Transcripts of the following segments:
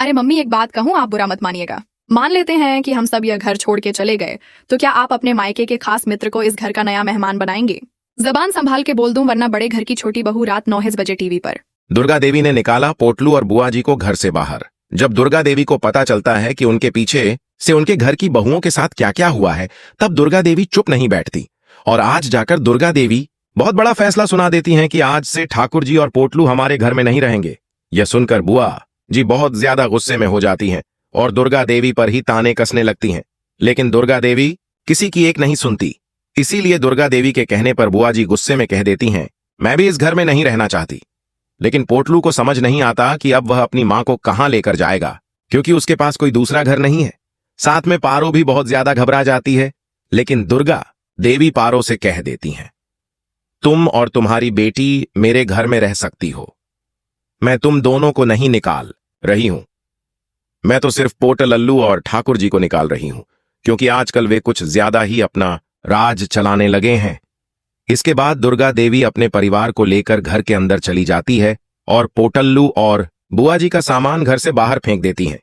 अरे मम्मी, एक बात कहूँ, आप बुरा मत मानिएगा। मान लेते हैं कि हम सब यह घर छोड़ के चले गए, तो क्या आप अपने मायके के खास मित्र को इस घर का नया मेहमान बनाएंगे? जबान संभाल के बोल दूं, वरना बड़े घर की छोटी बहू रात 9 बजे टीवी पर। दुर्गा देवी ने निकाला पोटलू और बुआ जी को घर से बाहर। जब दुर्गा देवी को पता चलता है कि उनके पीछे से उनके घर की बहुओं के साथ क्या क्या हुआ है, तब दुर्गा देवी चुप नहीं बैठती और आज जाकर दुर्गा देवी बहुत बड़ा फैसला सुना देती हैं कि आज से ठाकुर जी और पोटलू हमारे घर में नहीं रहेंगे। यह सुनकर बुआ जी बहुत ज्यादा गुस्से में हो जाती हैं और दुर्गा देवी पर ही ताने कसने लगती हैं, लेकिन दुर्गा देवी किसी की एक नहीं सुनती। इसीलिए दुर्गा देवी के कहने पर बुआ जी गुस्से में कह देती हैं, मैं भी इस घर में नहीं रहना चाहती। लेकिन पोटलू को समझ नहीं आता कि अब वह अपनी मां को कहां लेकर जाएगा, क्योंकि उसके पास कोई दूसरा घर नहीं है। साथ में पारो भी बहुत ज्यादा घबरा जाती है, लेकिन दुर्गा देवी पारो से कह देती हैं, तुम और तुम्हारी बेटी मेरे घर में रह सकती हो, मैं तुम दोनों को नहीं निकाल रही हूं। मैं तो सिर्फ पोटलल्लू और ठाकुर जी को निकाल रही हूं, क्योंकि आजकल वे कुछ ज्यादा ही अपना राज चलाने लगे हैं। इसके बाद दुर्गा देवी अपने परिवार को लेकर घर के अंदर चली जाती है और पोटल्लू और बुआ जी का सामान घर से बाहर फेंक देती हैं।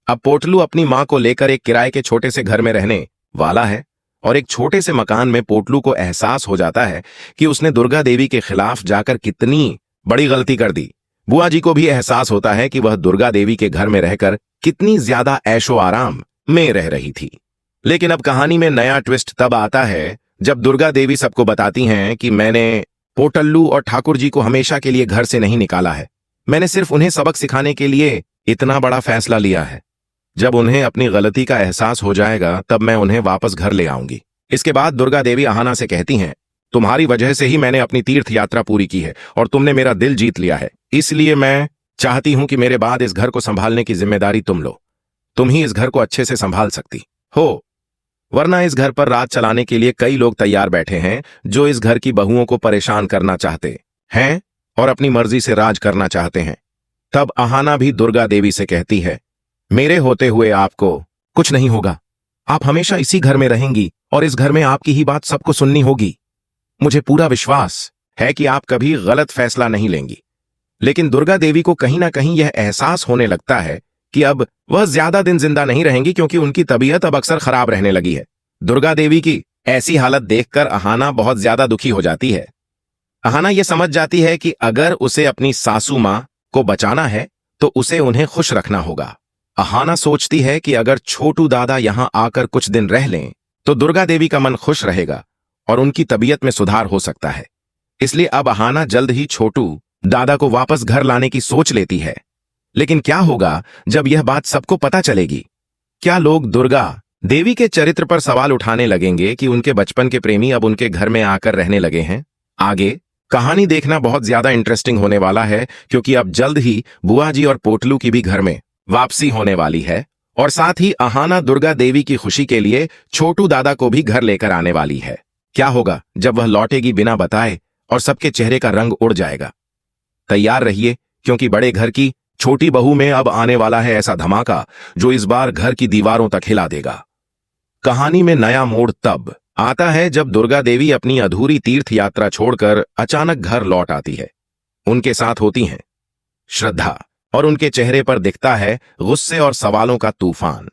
अब पोटलू अपनी मां को लेकर एक किराए के छोटे से घर में रहने वाला है और एक छोटे से मकान में पोटलू को एहसास हो जाता है कि उसने दुर्गा देवी के खिलाफ जाकर कितनी बड़ी गलती कर दी। बुआ जी को भी एहसास होता है कि वह दुर्गा देवी के घर में रहकर कितनी ज्यादा ऐशो आराम में रह रही थी। लेकिन अब कहानी में नया ट्विस्ट तब आता है जब दुर्गा देवी सबको बताती हैं कि मैंने पोटल्लू और ठाकुर जी को हमेशा के लिए घर से नहीं निकाला है, मैंने सिर्फ उन्हें सबक सिखाने के लिए इतना बड़ा फैसला लिया है। जब उन्हें अपनी गलती का एहसास हो जाएगा तब मैं उन्हें वापस घर ले आऊंगी। इसके बाद दुर्गा देवी अहाना से कहती हैं, तुम्हारी वजह से ही मैंने अपनी तीर्थ यात्रा पूरी की है और तुमने मेरा दिल जीत लिया है, इसलिए मैं चाहती हूं कि मेरे बाद इस घर को संभालने की जिम्मेदारी तुम लो। तुम ही इस घर को अच्छे से संभाल सकती हो, वरना इस घर पर राज चलाने के लिए कई लोग तैयार बैठे हैं जो इस घर की बहुओं को परेशान करना चाहते हैं और अपनी मर्जी से राज करना चाहते हैं। तब अहाना भी दुर्गा देवी से कहती है, मेरे होते हुए आपको कुछ नहीं होगा, आप हमेशा इसी घर में रहेंगी और इस घर में आपकी ही बात सबको सुननी होगी। मुझे पूरा विश्वास है कि आप कभी गलत फैसला नहीं लेंगी। लेकिन दुर्गा देवी को कहीं ना कहीं यह एहसास होने लगता है कि अब वह ज्यादा दिन जिंदा नहीं रहेंगी, क्योंकि उनकी तबीयत अब अक्सर खराब रहने लगी है। दुर्गा देवी की ऐसी हालत देखकर अहाना बहुत ज्यादा दुखी हो जाती है। अहाना यह समझ जाती है कि अगर उसे अपनी सासू मां को बचाना है तो उसे उन्हें खुश रखना होगा। अहाना सोचती है कि अगर छोटू दादा यहां आकर कुछ दिन रह लें तो दुर्गा देवी का मन खुश रहेगा और उनकी तबीयत में सुधार हो सकता है। इसलिए अब अहाना जल्द ही छोटू दादा को वापस घर लाने की सोच लेती है। लेकिन क्या होगा जब यह बात सबको पता चलेगी? क्या लोग दुर्गा देवी के चरित्र पर सवाल उठाने लगेंगे कि उनके बचपन के प्रेमी अब उनके घर में आकर रहने लगे हैं? आगे कहानी देखना बहुत ज्यादा इंटरेस्टिंग होने वाला है, क्योंकि अब जल्द ही बुआ जी और पोटलू की भी घर में वापसी होने वाली है और साथ ही अहाना दुर्गा देवी की खुशी के लिए छोटू दादा को भी घर लेकर आने वाली है। क्या होगा जब वह लौटेगी बिना बताए और सबके चेहरे का रंग उड़ जाएगा? तैयार रहिए, क्योंकि बड़े घर की छोटी बहू में अब आने वाला है ऐसा धमाका जो इस बार घर की दीवारों तक हिला देगा। कहानी में नया मोड़ तब आता है जब दुर्गा देवी अपनी अधूरी तीर्थ यात्रा छोड़कर अचानक घर लौट आती है। उनके साथ होती हैं श्रद्धा और उनके चेहरे पर दिखता है गुस्से और सवालों का तूफान।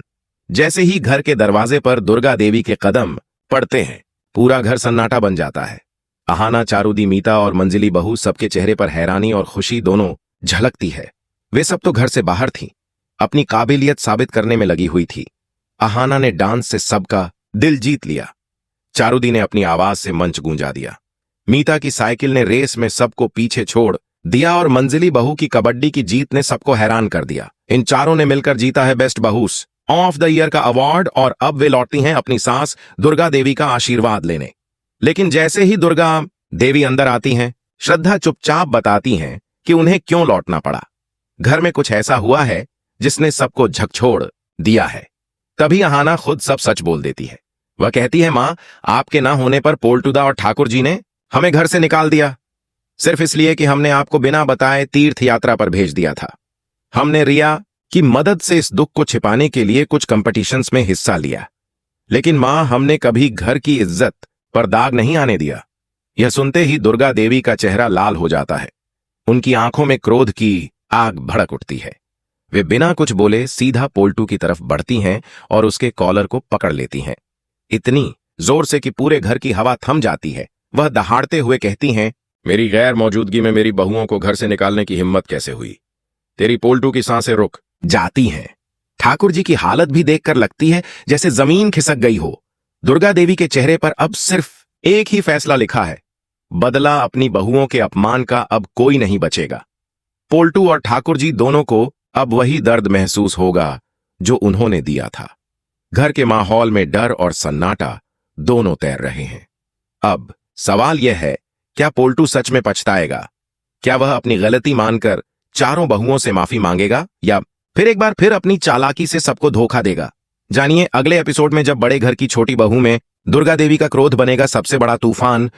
जैसे ही घर के दरवाजे पर दुर्गा देवी के कदम पड़ते हैं, पूरा घर सन्नाटा बन जाता है। अहाना, चारूदी, मीता और मंजिली बहू सबके चेहरे पर हैरानी और खुशी दोनों झलकती है। वे सब तो घर से बाहर थीं, अपनी काबिलियत साबित करने में लगी हुई थी। अहाना ने डांस से सबका दिल जीत लिया। चारूदी ने अपनी आवाज से मंच गूंजा दिया। मीता की साइकिल ने रेस में सबको पीछे छोड़ दिया और मंजिली बहू की कबड्डी की जीत ने सबको हैरान कर दिया। इन चारों ने मिलकर जीता है बेस्ट बहूस ऑफ द ईयर का अवार्ड और अब वे लौटती हैं अपनी सास दुर्गा देवी का आशीर्वाद लेने। लेकिन जैसे ही दुर्गा देवी अंदर आती हैं, श्रद्धा चुपचाप बताती हैं कि उन्हें क्यों लौटना पड़ा। घर में कुछ ऐसा हुआ है जिसने सबको झकझोर दिया है। तभी अहाना खुद सब सच बोल देती है। वह कहती है, मां, आपके ना होने पर पोल्टूदा और ठाकुर जी ने हमें घर से निकाल दिया, सिर्फ इसलिए कि हमने आपको बिना बताए तीर्थ यात्रा पर भेज दिया था। हमने रिया की मदद से इस दुख को छिपाने के लिए कुछ कंपटीशंस में हिस्सा लिया, लेकिन मां, हमने कभी घर की इज्जत पर दाग नहीं आने दिया। यह सुनते ही दुर्गा देवी का चेहरा लाल हो जाता है। उनकी आंखों में क्रोध की आग भड़क उठती है। वे बिना कुछ बोले सीधा पोल्टू की तरफ बढ़ती हैं और उसके कॉलर को पकड़ लेती हैं, इतनी जोर से कि पूरे घर की हवा थम जाती है। वह दहाड़ते हुए कहती हैं, मेरी गैर मौजूदगी में मेरी बहुओं को घर से निकालने की हिम्मत कैसे हुई? तेरी पोल्टू की सांसें रुक जाती हैं। ठाकुर जी की हालत भी देखकर लगती है जैसे जमीन खिसक गई हो। दुर्गा देवी के चेहरे पर अब सिर्फ एक ही फैसला लिखा है, बदला अपनी बहुओं के अपमान का अब कोई नहीं बचेगा। पोल्टू और ठाकुर जी दोनों को अब वही दर्द महसूस होगा जो उन्होंने दिया था। घर के माहौल में डर और सन्नाटा दोनों तैर रहे हैं। अब सवाल यह है, क्या पोल्टू सच में पछताएगा? क्या वह अपनी गलती मानकर चारों बहुओं से माफी मांगेगा या फिर एक बार फिर अपनी चालाकी से सबको धोखा देगा? जानिए अगले एपिसोड में, जब बड़े घर की छोटी बहू में दुर्गा देवी का क्रोध बनेगा सबसे बड़ा तूफान।